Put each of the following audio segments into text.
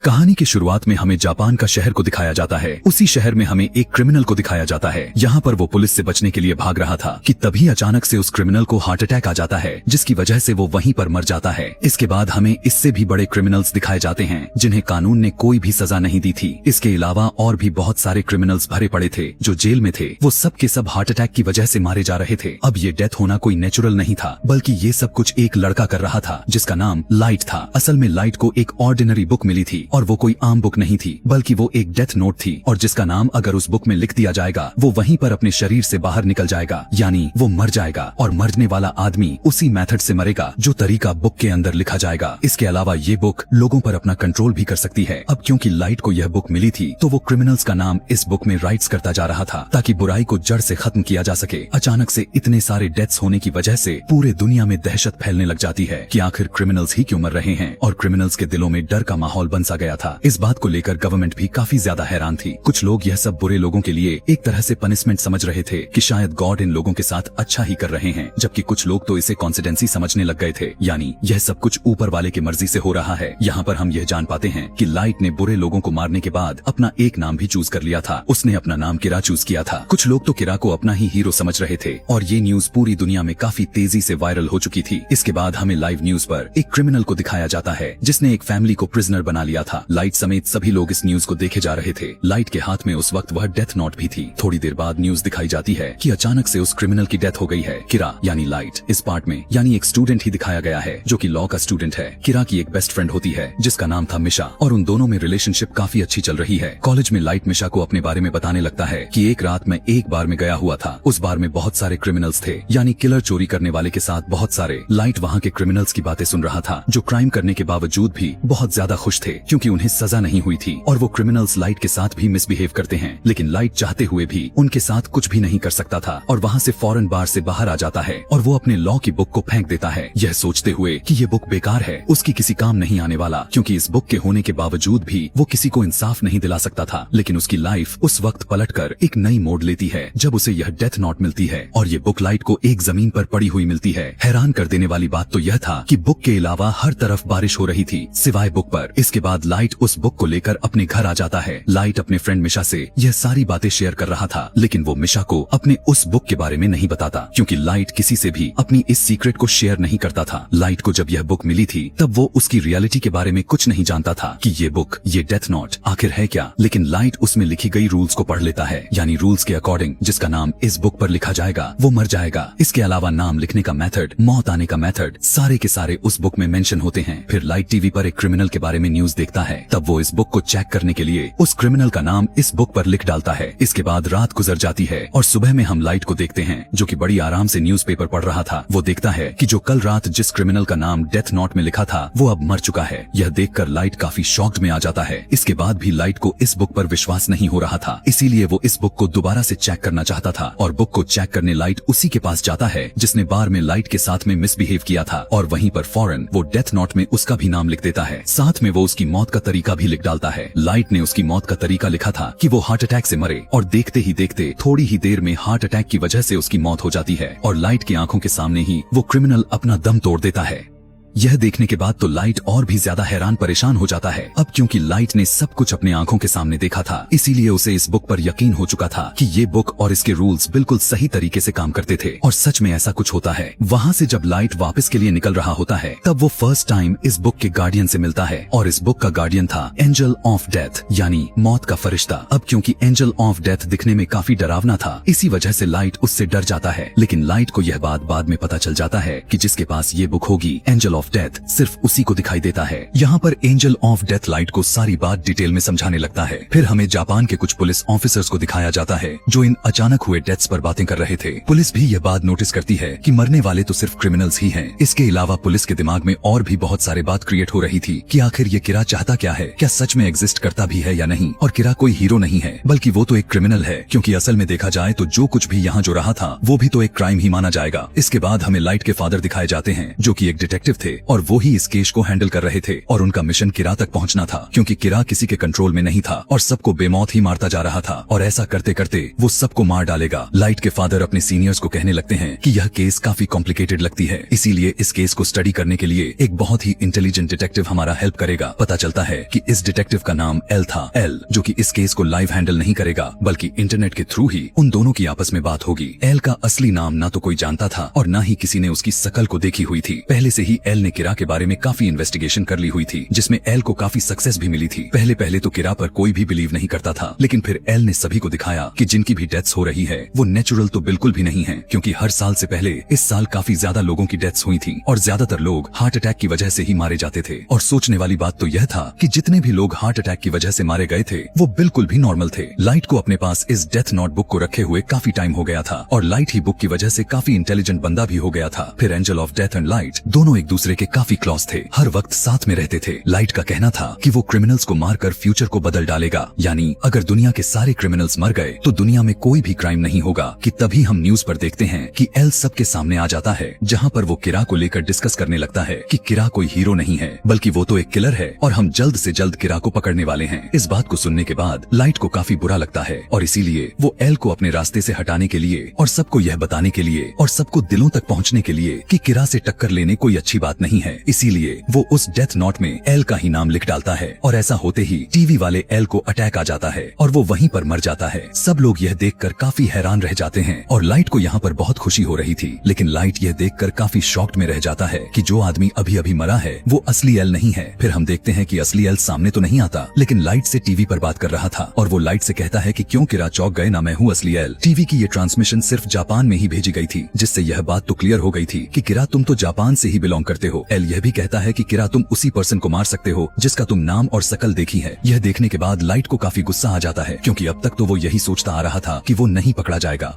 कहानी की शुरुआत में हमें जापान का शहर को दिखाया जाता है। उसी शहर में हमें एक क्रिमिनल को दिखाया जाता है। यहाँ पर वो पुलिस से बचने के लिए भाग रहा था कि तभी अचानक से उस क्रिमिनल को हार्ट अटैक आ जाता है, जिसकी वजह से वो वहीं पर मर जाता है। इसके बाद हमें इससे भी बड़े क्रिमिनल्स दिखाए जाते हैं जिन्हें कानून ने कोई भी सजा नहीं दी थी। इसके अलावा और भी बहुत सारे क्रिमिनल्स भरे पड़े थे जो जेल में थे। वो सब के सब हार्ट अटैक की वजह से मारे जा रहे थे। अब ये डेथ होना कोई नेचुरल नहीं था, बल्कि ये सब कुछ एक लड़का कर रहा था जिसका नाम लाइट था। असल में लाइट को एक ऑर्डिनरी बुक मिली थी और वो कोई आम बुक नहीं थी, बल्कि वो एक डेथ नोट थी, और जिसका नाम अगर उस बुक में लिख दिया जाएगा वो वहीं पर अपने शरीर से बाहर निकल जाएगा, यानी वो मर जाएगा। और मरने वाला आदमी उसी मेथड से मरेगा जो तरीका बुक के अंदर लिखा जाएगा। इसके अलावा ये बुक लोगों पर अपना कंट्रोल भी कर सकती है। अब क्योंकि लाइट को यह बुक मिली थी तो वो क्रिमिनल्स का नाम इस बुक में राइट्स करता जा रहा था ताकि बुराई को जड़ से खत्म किया जा सके। अचानक से इतने सारे डेथ्स होने की वजह से पूरे दुनिया में दहशत फैलने लग जाती है कि आखिर क्रिमिनल्स ही क्यों मर रहे हैं, और क्रिमिनल्स के दिलों में डर का माहौल बन सा गया था। इस बात को लेकर गवर्नमेंट भी काफी ज्यादा हैरान थी। कुछ लोग यह सब बुरे लोगों के लिए एक तरह से पनिशमेंट समझ रहे थे कि शायद गॉड इन लोगों के साथ अच्छा ही कर रहे हैं, जबकि कुछ लोग तो इसे कॉन्सिडेंसी समझने लग गए थे, यानी यह सब कुछ ऊपर वाले की मर्जी से हो रहा है। यहाँ पर हम यह जान पाते हैं कि लाइट ने बुरे लोगों को मारने के बाद अपना एक नाम भी चूज कर लिया था। उसने अपना नाम किरा चूज किया था। कुछ लोग तो किरा को अपना ही हीरो समझ रहे थे और ये न्यूज पूरी दुनिया में काफी तेजी से वायरल हो चुकी थी। इसके बाद हमें लाइव न्यूज पर एक क्रिमिनल को दिखाया जाता है जिसने एक फैमिली को प्रिजनर बना लिया था। लाइट समेत सभी लोग इस न्यूज को देखे जा रहे थे। लाइट के हाथ में उस वक्त वह डेथ नोट भी थी। थोड़ी देर बाद न्यूज दिखाई जाती है कि अचानक से उस क्रिमिनल की डेथ हो गई है। किरा यानी लाइट इस पार्ट में यानी एक स्टूडेंट ही दिखाया गया है जो कि लॉ का स्टूडेंट है। किरा की एक बेस्ट फ्रेंड होती है जिसका नाम था मिशा, और उन दोनों में रिलेशनशिप काफी अच्छी चल रही है। कॉलेज में लाइट मिशा को अपने बारे में बताने लगता है कि एक रात मैं एक बार में गया हुआ था। उस बार में बहुत सारे क्रिमिनल्स थे, यानी किलर चोरी करने वाले के साथ बहुत सारे। लाइट वहाँ के क्रिमिनल्स की बातें सुन रहा था जो क्राइम करने के बावजूद भी बहुत ज्यादा खुश थे क्योंकि उन्हें सजा नहीं हुई थी, और वो क्रिमिनल्स लाइट के साथ भी मिसबिहेव करते हैं, लेकिन लाइट चाहते हुए भी उनके साथ कुछ भी नहीं कर सकता था और वहाँ से फौरन बार से बाहर आ जाता है और वो अपने लॉ की बुक को फेंक देता है, यह सोचते हुए कि ये बुक बेकार है, उसकी किसी काम नहीं आने वाला, क्योंकि इस बुक के होने के बावजूद भी वो किसी को इंसाफ नहीं दिला सकता था। लेकिन उसकी लाइफ उस वक्त पलटकर एक नई मोड़ लेती है जब उसे यह डेथ नोट मिलती है, और ये बुक लाइट को एक जमीन पर पड़ी हुई मिलती है। हैरान कर देने वाली बात तो यह था कि बुक के अलावा हर तरफ बारिश हो रही थी सिवाय बुक पर। इसके बाद लाइट उस बुक को लेकर अपने घर आ जाता है। लाइट अपने फ्रेंड मिशा से यह सारी बातें शेयर कर रहा था, लेकिन वो मिशा को अपने उस बुक के बारे में नहीं बताता क्योंकि लाइट किसी से भी अपनी इस सीक्रेट को शेयर नहीं करता था। लाइट को जब यह बुक मिली थी तब वो उसकी रियलिटी के बारे में कुछ नहीं जानता था कि ये बुक, ये डेथ नोट आखिर है क्या। लेकिन लाइट उसमें लिखी गई रूल्स को पढ़ लेता है, यानी रूल्स के अकॉर्डिंग जिसका नाम इस बुक पर लिखा जाएगा वो मर जाएगा। इसके अलावा नाम लिखने का मेथड, मौत आने का मेथड, सारे के सारे उस बुक में मेंशन होते हैं। फिर लाइट टीवी पर एक क्रिमिनल के बारे में न्यूज देखता है, तब वो इस बुक को चेक करने के लिए उस क्रिमिनल का नाम इस बुक पर लिख डालता है। इसके बाद रात गुजर जाती है और सुबह में हम लाइट को देखते हैं जो कि बड़ी आराम से न्यूज़पेपर पढ़ रहा था। वो देखता है कि जो कल रात जिस क्रिमिनल का नाम डेथ नोट में लिखा था वो अब मर चुका है। यह देखकर लाइट काफी शॉक्ड में आ जाता है। इसके बाद भी लाइट को इस बुक पर विश्वास नहीं हो रहा था, इसीलिए वो इस बुक को दोबारा से चेक करना चाहता था, और बुक को चेक करने लाइट उसी के पास जाता है जिसने बार में लाइट के साथ में मिसबिहेव किया था, और वहीं पर फौरन वो डेथ नोट में उसका भी नाम लिख देता है। साथ में वो उसकी मौत का तरीका भी लिख डालता है। लाइट ने उसकी मौत का तरीका लिखा था कि वो हार्ट अटैक से मरे, और देखते ही देखते थोड़ी ही देर में हार्ट अटैक की वजह से उसकी मौत हो जाती है, और लाइट की आंखों के सामने ही वो क्रिमिनल अपना दम तोड़ देता है। यह देखने के बाद तो लाइट और भी ज्यादा हैरान परेशान हो जाता है। अब क्योंकि लाइट ने सब कुछ अपने आंखों के सामने देखा था, इसीलिए उसे इस बुक पर यकीन हो चुका था कि ये बुक और इसके रूल्स बिल्कुल सही तरीके से काम करते थे, और सच में ऐसा कुछ होता है। वहाँ से जब लाइट वापस के लिए निकल रहा होता है तब वो फर्स्ट टाइम इस बुक के गार्डियन से मिलता है, और इस बुक का गार्डियन था एंजल ऑफ डेथ, यानी मौत का फरिश्ता। अब क्योंकि एंजल ऑफ डेथ दिखने में काफी डरावना था, इसी वजह से लाइट उससे डर जाता है। लेकिन लाइट को यह बात बाद में पता चल जाता है कि जिसके पास ये बुक होगी एंजल ऑफ डेथ सिर्फ उसी को दिखाई देता है। यहाँ पर एंजल ऑफ डेथ लाइट को सारी बात डिटेल में समझाने लगता है। फिर हमें जापान के कुछ पुलिस ऑफिसर्स को दिखाया जाता है जो इन अचानक हुए डेथ्स पर बातें कर रहे थे। पुलिस भी यह बात नोटिस करती है कि मरने वाले तो सिर्फ क्रिमिनल्स ही हैं। इसके अलावा पुलिस के दिमाग में और भी बहुत सारे बात क्रिएट हो रही थी कि आखिर ये किरा चाहता क्या है, क्या सच में एग्जिस्ट करता भी है या नहीं, और किरा कोई हीरो नहीं है बल्कि वो तो एक क्रिमिनल है, क्योंकि असल में देखा जाए तो जो कुछ भी यहाँ जो रहा था वो भी तो एक क्राइम ही माना जाएगा। इसके बाद हमें लाइट के फादर दिखाए जाते हैं जो कि एक डिटेक्टिव थे, थे और वो ही इस केस को हैंडल कर रहे थे और उनका मिशन किरा तक पहुंचना था, क्योंकि किरा किसी के कंट्रोल में नहीं था और सबको बेमौत ही मारता जा रहा था और ऐसा करते करते वो सबको मार डालेगा। लाइट के फादर अपने सीनियर्स को कहने लगते हैं कि यह केस काफी कॉम्प्लिकेटेड लगती है, इसीलिए इस केस को स्टडी करने के लिए एक बहुत ही इंटेलिजेंट डिटेक्टिव हमारा हेल्प करेगा। पता चलता है कि इस डिटेक्टिव का नाम एल था, एल जो कि इस केस को लाइव हैंडल नहीं करेगा बल्कि इंटरनेट के थ्रू ही उन दोनों की आपस में बात होगी। एल का असली नाम ना तो कोई जानता था और ना ही किसी ने उसकी शकल को देखी हुई थी। पहले से ही एल ने किरा के बारे में काफी इन्वेस्टिगेशन कर ली हुई थी, जिसमें एल को काफी सक्सेस भी मिली थी। पहले तो किरा पर कोई भी बिलीव नहीं करता था, लेकिन फिर एल ने सभी को दिखाया कि जिनकी भी डेथ्स हो रही है वो नेचुरल तो बिल्कुल भी नहीं है, क्योंकि हर साल से पहले इस साल काफी ज्यादा लोगों की डेथ्स हुई थी और ज्यादातर लोग हार्ट अटैक की वजह से ही मारे जाते थे। और सोचने वाली बात तो यह था कि जितने भी लोग हार्ट अटैक की वजह से मारे गए थे वो बिल्कुल भी नॉर्मल थे। लाइट को अपने पास इस डेथ नोटबुक को रखे हुए काफी टाइम हो गया था और लाइट ही बुक की वजह से काफी इंटेलिजेंट बंदा भी हो गया था। फिर angel of death and light दोनों एक दूसरे के काफी क्लोज थे, हर वक्त साथ में रहते थे। लाइट का कहना था कि वो क्रिमिनल्स को मारकर फ्यूचर को बदल डालेगा, यानी अगर दुनिया के सारे क्रिमिनल्स मर गए तो दुनिया में कोई भी क्राइम नहीं होगा। कि तभी हम न्यूज पर देखते हैं कि एल सबके सामने आ जाता है, जहां पर वो किरा को लेकर डिस्कस करने लगता है कि किरा कोई हीरो नहीं है बल्कि वो तो एक किलर है और हम जल्द से जल्द किरा को पकड़ने वाले हैं। इस बात को सुनने के बाद लाइट को काफी बुरा लगता है और इसीलिए वो एल को अपने रास्ते से हटाने के लिए और सबको यह बताने के लिए और सबको दिलों तक पहुंचने के लिए कि किरा से टक्कर लेने कोई अच्छी बात नहीं है, इसीलिए वो उस डेथ नोट में एल का ही नाम लिख डालता है। और ऐसा होते ही टीवी वाले एल को अटैक आ जाता है और वो वहीं पर मर जाता है। सब लोग यह देखकर काफी हैरान रह जाते हैं और लाइट को यहाँ पर बहुत खुशी हो रही थी, लेकिन लाइट यह देखकर काफी शॉक्ड में रह जाता है कि जो आदमी अभी अभी मरा है वो असली एल नहीं है। फिर हम देखते हैं कि असली एल सामने तो नहीं आता, लेकिन लाइट से टीवी पर बात कर रहा था और वो लाइट से कहता है कि क्यों किरा चौंक गए ना, मैं हूँ असली एल। टीवी की ये ट्रांसमिशन सिर्फ जापान में ही भेजी गई थी, जिससे यह बात तो क्लियर हो गई थी कि किरा तुम तो जापान से ही बिलोंग करते हो। एल यह भी कहता है कि किरा तुम उसी पर्सन को मार सकते हो जिसका तुम नाम और शकल देखी है। यह देखने के बाद लाइट को काफी गुस्सा आ जाता है, क्योंकि अब तक तो वो यही सोचता आ रहा था कि वो नहीं पकड़ा जाएगा,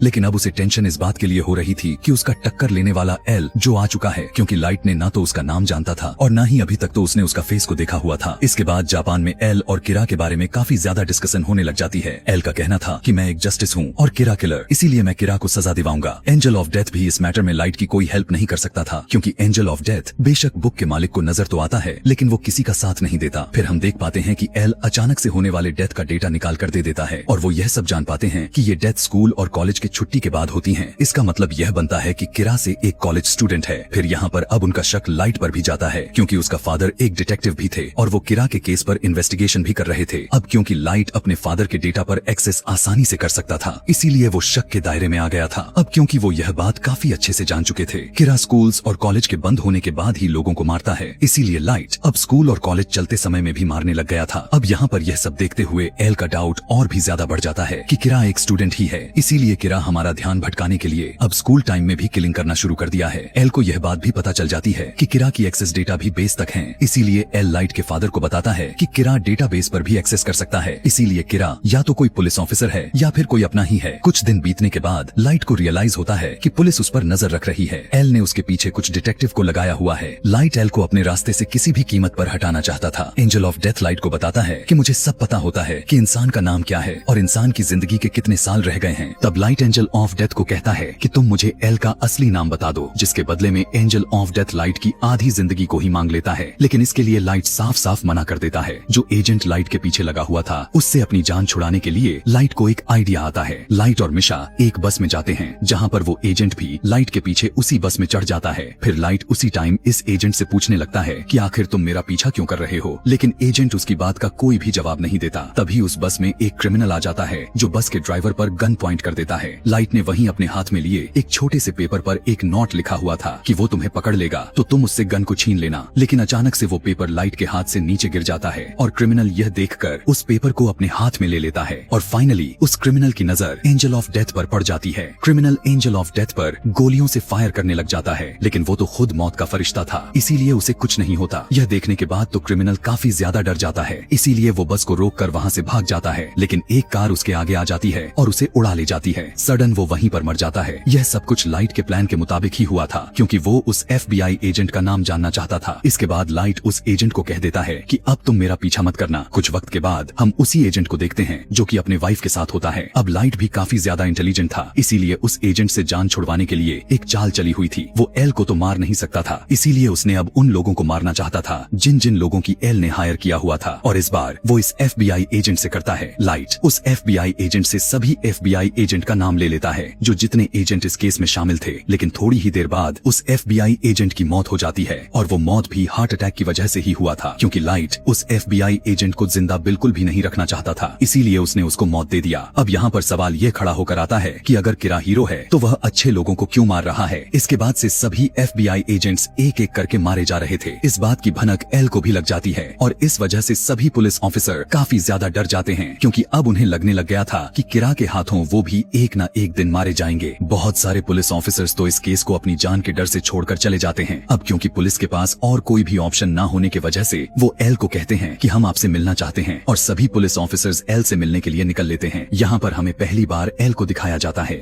लेकिन अब उसे टेंशन इस बात के लिए हो रही थी कि उसका टक्कर लेने वाला एल जो आ चुका है, क्योंकि लाइट ने ना तो उसका नाम जानता था और ना ही अभी तक तो उसने उसका फेस को देखा हुआ था। इसके बाद जापान में एल और किरा के बारे में काफी ज्यादा डिस्कशन होने लग जाती है। एल का कहना था कि मैं एक जस्टिस हूँ और किरा किलर, इसीलिए मैं किरा को सजा दिलाऊंगा। एंजल ऑफ डेथ भी इस मैटर में लाइट की कोई हेल्प नहीं कर सकता था, क्योंकि एंजल ऑफ डेथ बेशक बुक के मालिक को नजर तो आता है लेकिन वो किसी का साथ नहीं देता। फिर हम देख पाते हैं कि एल अचानक से होने वाले डेथ का डेटा निकाल कर दे देता है और वो यह सब जान पाते हैं कि ये डेथ स्कूल और कॉलेज की छुट्टी के बाद होती हैं। इसका मतलब यह बनता है कि किरा से एक कॉलेज स्टूडेंट है। फिर यहाँ पर अब उनका शक लाइट पर भी जाता है, क्योंकि उसका फादर एक डिटेक्टिव भी थे और वो किरा के केस पर इन्वेस्टिगेशन भी कर रहे थे। अब क्योंकि लाइट अपने फादर के डेटा पर एक्सेस आसानी से कर सकता था, इसीलिए वो शक के दायरे में आ गया था। अब क्योंकि वो यह बात काफी अच्छे से जान चुके थे, किरा स्कूल्स और कॉलेज के बंद होने के बाद ही लोगों को मारता है, इसीलिए लाइट अब स्कूल और कॉलेज चलते समय में भी मारने लग गया था। अब यहाँ पर यह सब देखते हुए एल का डाउट और भी ज्यादा बढ़ जाता है कि किरा एक स्टूडेंट ही है, इसीलिए किरा हमारा ध्यान भटकाने के लिए अब स्कूल टाइम में भी किलिंग करना शुरू कर दिया है। एल को यह बात भी पता चल जाती है कि किरा की एक्सेस डेटा भी बेस तक है, इसीलिए एल लाइट के फादर को बताता है कि किरा डेटाबेस पर भी एक्सेस कर सकता है। इसीलिए किरा या तो कोई पुलिस ऑफिसर है या फिर कोई अपना ही है। कुछ दिन बीतने के बाद लाइट को रियलाइज होता है कि पुलिस उस पर नजर रख रही है। एल ने उसके पीछे कुछ डिटेक्टिव को लगाया हुआ है। लाइट एल को अपने रास्ते से किसी भी कीमत पर हटाना चाहता था। एंजल ऑफ डेथ लाइट को बताता है कि मुझे सब पता होता है कि इंसान का नाम क्या है और इंसान की जिंदगी के कितने साल रह गए हैं। तब लाइट एंजल ऑफ डेथ को कहता है कि तुम मुझे एल का असली नाम बता दो, जिसके बदले में एंजल ऑफ डेथ लाइट की आधी जिंदगी को ही मांग लेता है। लेकिन इसके लिए लाइट साफ साफ मना कर देता है। जो एजेंट लाइट के पीछे लगा हुआ था उससे अपनी जान छुड़ाने के लिए लाइट को एक आइडिया आता है। लाइट और मिशा एक बस में जाते हैं, जहाँ पर वो एजेंट भी लाइट के पीछे उसी बस में चढ़ जाता है। फिर लाइट उसी टाइम इस एजेंट से पूछने लगता है कि आखिर तुम मेरा पीछा क्यों कर रहे हो, लेकिन एजेंट उसकी बात का कोई भी जवाब नहीं देता। तभी उस बस में एक क्रिमिनल आ जाता है जो बस के ड्राइवर पर गन पॉइंट कर देता है। लाइट ने वहीं अपने हाथ में लिए एक छोटे से पेपर पर एक नोट लिखा हुआ था कि वो तुम्हें पकड़ लेगा तो तुम उससे गन को छीन लेना। लेकिन अचानक से वो पेपर लाइट के हाथ से नीचे गिर जाता है और क्रिमिनल यह देखकर उस पेपर को अपने हाथ में ले लेता है और फाइनली उस क्रिमिनल की नजर एंजल ऑफ डेथ पर पड़ जाती है। क्रिमिनल एंजल ऑफ डेथ पर गोलियों से फायर करने लग जाता है, लेकिन वो तो खुद मौत का फरिश्ता था, इसीलिए उसे कुछ नहीं होता। यह देखने के बाद तो क्रिमिनल काफी ज्यादा डर जाता है, इसीलिए वो बस को रोक कर वहाँ से भाग जाता है। लेकिन एक कार उसके आगे आ जाती है और उसे उड़ा ले जाती है। सडन वो वहीं पर मर जाता है। यह सब कुछ लाइट के प्लान के मुताबिक ही हुआ था, क्योंकि वो उस FBI एजेंट का नाम जानना चाहता था। इसके बाद लाइट उस एजेंट को कह देता है कि अब तुम मेरा पीछा मत करना। कुछ वक्त के बाद हम उसी एजेंट को देखते हैं जो कि अपने वाइफ के साथ होता है। अब लाइट भी काफी ज्यादा इंटेलिजेंट था, इसीलिए उस एजेंट से जान छुड़वाने के लिए एक चाल चली हुई थी। वो एल को तो मार नहीं सकता था, इसीलिए उसने अब उन लोगों को मारना चाहता था जिन जिन लोगों की एल ने हायर किया हुआ था। और इस बार वो इस FBI एजेंट से करता है। लाइट उस FBI एजेंट से सभी FBI एजेंट का नाम ले लेता है जो जितने एजेंट इस केस में शामिल थे। लेकिन थोड़ी ही देर बाद उस FBI एजेंट की मौत हो जाती है, और वो मौत भी हार्ट अटैक की वजह से ही हुआ था, क्योंकि लाइट उस FBI एजेंट को जिंदा बिल्कुल भी नहीं रखना चाहता था, इसीलिए उसने उसको मौत दे दिया। अब यहाँ पर सवाल ये खड़ा होकर आता है कि अगर किरा हीरो है तो वह अच्छे लोगों को क्यों मार रहा है। इसके बाद से सभी FBI एजेंट्स एक एक करके मारे जा रहे थे। इस बात की भनक एल को भी लग जाती है, और इस वजह से सभी पुलिस ऑफिसर काफी ज्यादा डर जाते हैं, क्योंकि अब उन्हें लगने लग गया था कि किरा के हाथों वो भी एक न एक दिन मारे जाएंगे। बहुत सारे पुलिस ऑफिसर्स तो इस केस को अपनी जान के डर से छोड़कर चले जाते हैं। अब क्योंकि पुलिस के पास और कोई भी ऑप्शन न होने की वजह से वो एल को कहते हैं कि हम आपसे मिलना चाहते हैं, और सभी पुलिस ऑफिसर्स एल से मिलने के लिए निकल लेते हैं। यहाँ पर हमें पहली बार एल को दिखाया जाता है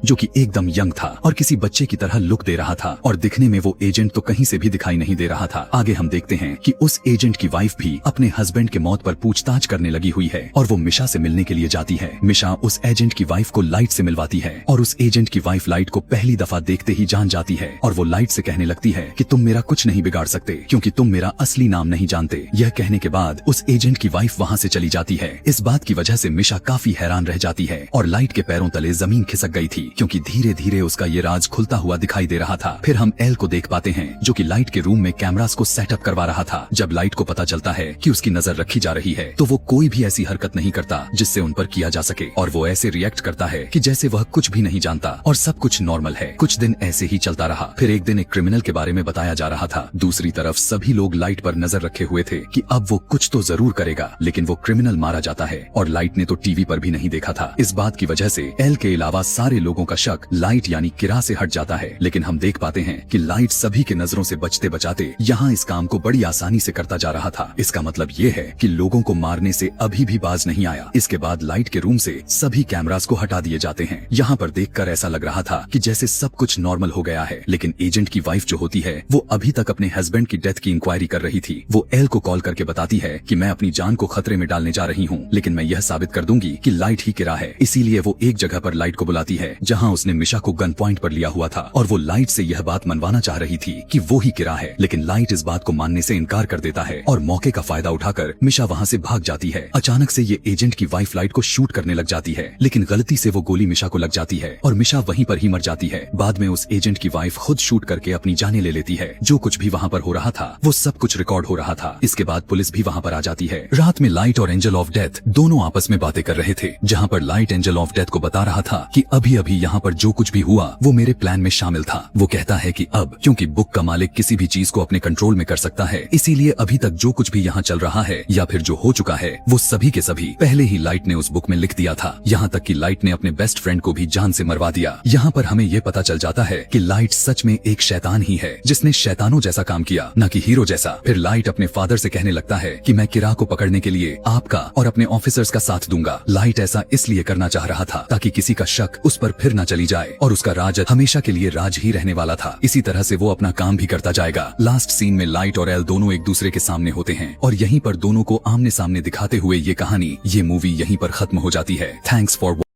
जो कि एकदम यंग था और किसी बच्चे की तरह लुक दे रहा था, और दिखने में वो एजेंट तो कहीं से भी दिखाई नहीं दे रहा था। आगे हम देखते हैं कि उस एजेंट की वाइफ भी अपने हस्बैंड के मौत पर पूछताछ करने लगी हुई है, और वो मिशा से मिलने के लिए जाती है। मिशा उस एजेंट की वाइफ को लाइट से मिलवाती है, और उस एजेंट की वाइफ लाइट को पहली दफा देखते ही जान जाती है, और वो लाइट से कहने लगती है कि तुम मेरा कुछ नहीं बिगाड़ सकते, क्योंकि तुम मेरा असली नाम नहीं जानते। यह कहने के बाद उस एजेंट की वाइफ वहाँ से चली जाती है। इस बात की वजह से मिशा काफी हैरान रह जाती है, और लाइट के पैरों तले जमीन खिसक गई थी, क्योंकि धीरे धीरे उसका ये राज खुलता हुआ दिखाई दे रहा था। फिर हम एल को देख पाते हैं जो कि लाइट के रूम में कैमरास को सेटअप करवा रहा था। जब लाइट को पता चलता है कि उसकी नजर रखी जा रही है, तो वो कोई भी ऐसी हरकत नहीं करता जिससे उन पर किया जा सके, और वो ऐसे रिएक्ट करता है कि जैसे वह कुछ भी नहीं जानता और सब कुछ नॉर्मल है। कुछ दिन ऐसे ही चलता रहा। फिर एक दिन एक क्रिमिनल के बारे में बताया जा रहा था। दूसरी तरफ सभी लोग लाइट पर नजर रखे हुए थे कि अब वो कुछ तो जरूर करेगा, लेकिन वो क्रिमिनल मारा जाता है, और लाइट ने तो टीवी पर भी नहीं देखा था। इस बात की वजह से एल के अलावा सारे लोगों का शक लाइट यानी किरा से हट जाता है। लेकिन हम देख पाते हैं कि लाइट सभी के नजरों से बचते बचाते यहाँ इस काम को बड़ी आसानी से करता जा रहा था। इसका मतलब ये है कि लोगों को मारने से अभी भी बाज नहीं आया। इसके बाद लाइट के रूम से सभी कैमरास को हटा दिए जाते हैं। यहाँ पर देखकर ऐसा लग रहा था कि जैसे सब कुछ नॉर्मल हो गया है, लेकिन एजेंट की वाइफ जो होती है वो अभी तक अपने हस्बैंड की डेथ की इंक्वायरी कर रही थी। वो एल को कॉल करके बताती है कि मैं अपनी जान को खतरे में डालने जा रही हूँ, लेकिन मैं यह साबित कर दूंगी कि लाइट ही किरा है। इसीलिए वो एक जगह पर लाइट को बुलाती है जहाँ उसने मिशा को गन पॉइंट पर लिया हुआ था, और वो लाइट से यह बात मनवाना चाह रही थी कि वो ही किरा है। लेकिन लाइट इस बात को मानने से इनकार कर देता है, और मौके का फायदा उठाकर मिशा वहाँ से भाग जाती है। अचानक से ये एजेंट की वाइफ लाइट को शूट करने लग जाती है, लेकिन गलती से वो गोली मिशा को लग जाती है, और मिशा वहीं पर ही मर जाती है। बाद में उस एजेंट की वाइफ खुद शूट करके अपनी जानें ले लेती है। जो कुछ भी वहाँ पर हो रहा था वो सब कुछ रिकॉर्ड हो रहा था। इसके बाद पुलिस भी वहाँ पर आ जाती है। रात में लाइट और एंजल ऑफ डेथ दोनों आपस में बातें कर रहे थे, जहाँ पर लाइट एंजल ऑफ डेथ को बता रहा था कि अभी अभी यहाँ पर जो कुछ भी हुआ वो मेरे प्लान में शामिल था। वो कहता है कि अब क्योंकि बुक का मालिक किसी भी चीज को अपने कंट्रोल में कर सकता है, इसीलिए अभी तक जो कुछ भी यहाँ चल रहा है या फिर जो हो चुका है वो सभी के सभी पहले ही लाइट ने उस बुक में लिख दिया था। यहाँ तक कि लाइट ने अपने बेस्ट फ्रेंड को भी जान से मरवा दिया। यहाँ पर हमें ये पता चल जाता है कि लाइट सच में एक शैतान ही है जिसने शैतानों जैसा काम किया, न कि हीरो जैसा। फिर लाइट अपने फादर से कहने लगता है कि मैं किरा को पकड़ने के लिए आपका और अपने ऑफिसर्स का साथ दूंगा। लाइट ऐसा इसलिए करना चाह रहा था ताकि किसी का शक उस पर फिर न चली जाए, और उसका राज हमेशा के लिए राज ही रहने वाला था। इसी तरह से वो अपना काम भी करता जाएगा। लास्ट सीन में लाइट और एल दोनों एक दूसरे के सामने होते हैं, और यहीं पर दोनों को आमने सामने दिखाते हुए ये कहानी, ये मूवी यहीं पर खत्म हो जाती है। Thanks for